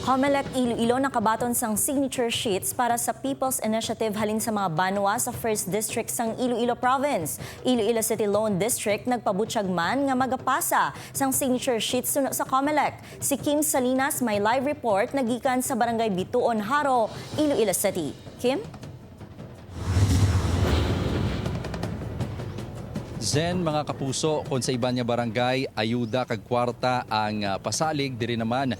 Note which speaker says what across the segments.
Speaker 1: COMELEC Iloilo nakabaton sang signature sheets para sa People's Initiative halin sa mga banwa sa 1st District sang Iloilo Province. Iloilo City Loan District nagpabutyag man nga magapasa sang signature sheets suno sa COMELEC. Si Kim Salinas may live report nagikan sa Barangay Bituon, Haro, Iloilo City. Kim?
Speaker 2: Zen, mga kapuso, kung sa iba niya barangay, ayuda kag kwarta ang pasalig, diri naman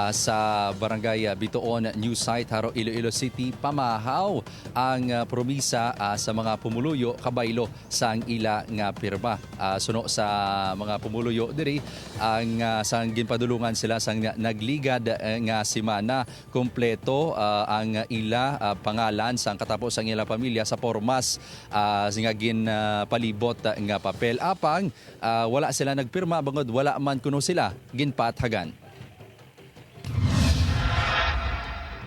Speaker 2: sa Barangay Bituon, New Site, Haro, Iloilo City, pamahaw ang promisa sa mga pumuluyo, kabaylo sa ang ila nga pirma. Suno sa mga pumuluyo diri, ang sang ginpadulungan sila sang nagligad nga simana, kompleto ang ila pangalan sang katapos ang ila pamilya sa pormas nga ginpalibot nga papel apang wala sila nagpirma bangod wala man kuno sila ginpathagan.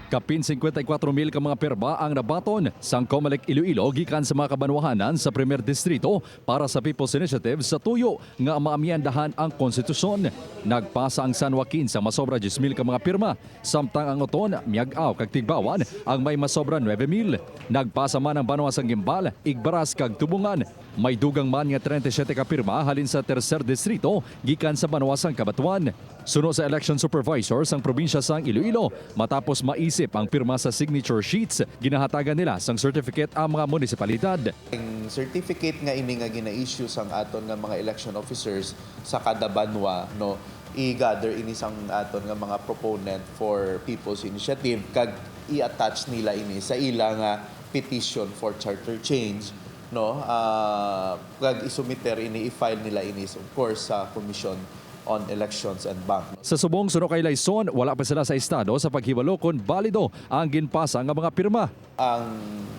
Speaker 2: Kapin 54,000 ka mga pirma ang nabaton sang COMELEC Iloilo gikan sa mga kabanwahanan sa 1st Distrito para sa People's Initiative sa tuyo nga maamyandahan ang konstitusyon. Nagpasa ang San Joaquin sa masobra 10,000 ka mga pirma, samtang ang Oton, Miag-aw kag Tigbawan ang may masobra 9,000. Nagpasa man ang Banwa sang Gimbal, Igbaras kag Tubungan. May dugang man nga 37 ka pirma halin sa 3rd Distrito gikan sa Banwa sang Cabatuan. Suno sa election supervisor sang probinsya sang Iloilo, matapos maisip ang pirma sa signature sheets, ginahatagan nila sang certificate ang mga munisipalidad.
Speaker 3: Ang certificate nga ini nga gina-issue sang aton nga mga election officers sa kada banwa, no, i-gather ini sang aton nga mga proponent for People's Initiative kag i-attach nila ini sa ila nga petition for charter change, no, kag isumiter ini, i-file nila ini of course sa Commission on Elections and Bank.
Speaker 2: Sa subong suno kay Laison, wala pa sila sa estado sa paghibalo kung balido ang ginpasa nga mga pirma.
Speaker 3: Ang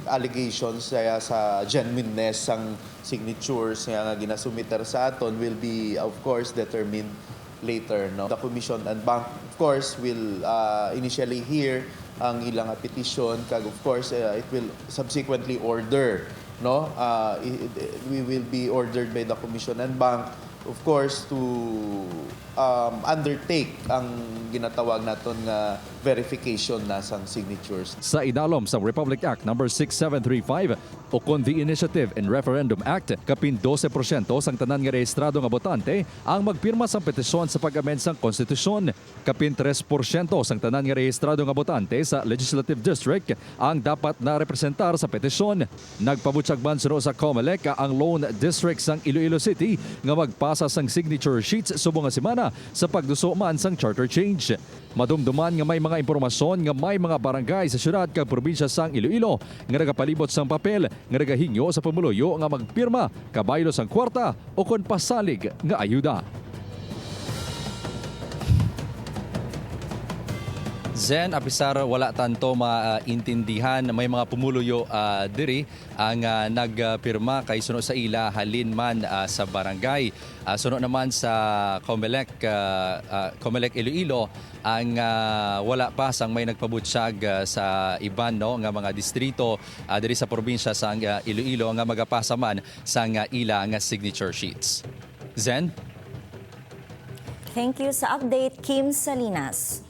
Speaker 3: allegations sa genuineness sang signatures nga ginasumiter sa aton will be of course determined later, no. The Commission and Bank of course will initially hear ang ilang petition kag of course it will subsequently order, no. We will be ordered by the Commission and Bank of course to undertake ang ginatawag naton nga verification na sang signatures.
Speaker 2: Sa idalom sa Republic Act No. 6735 o kon the Initiative and Referendum Act, kapin 12% sang tanan nga rehistrado nga botante ang magpirma sa petisyon sa pag-amend sang konstitusyon. Kapin 3% sang tanan nga rehistrado nga botante sa Legislative District ang dapat na representar sa petisyon. Nagpabutyag man suno sa COMELEC ang Loan District sang Iloilo City nga magpasa sang signature sheets subong nga semana sa pagduso man sang charter change. Madumduman nga may mga impormasyon nga may mga barangay sa syudad kag probinsya sang Iloilo nga nagapalibot sang papel nga nagahingyo sa pamuluyo nga magpirma kabaylo sang kwarta o kon pasalig nga ayuda. Zen, apisar wala tanto maintindihan may mga pumuluyo diri ang nagpirma kay suno sa ila halin man sa barangay. Suno naman sa COMELEC Iloilo ang wala pa sang may nagpabutyag sa iban, no, nga mga distrito diri sa probinsya sa Iloilo nga magapasa man sang ila nga signature sheets. Zen?
Speaker 1: Thank you sa update, Kim Salinas.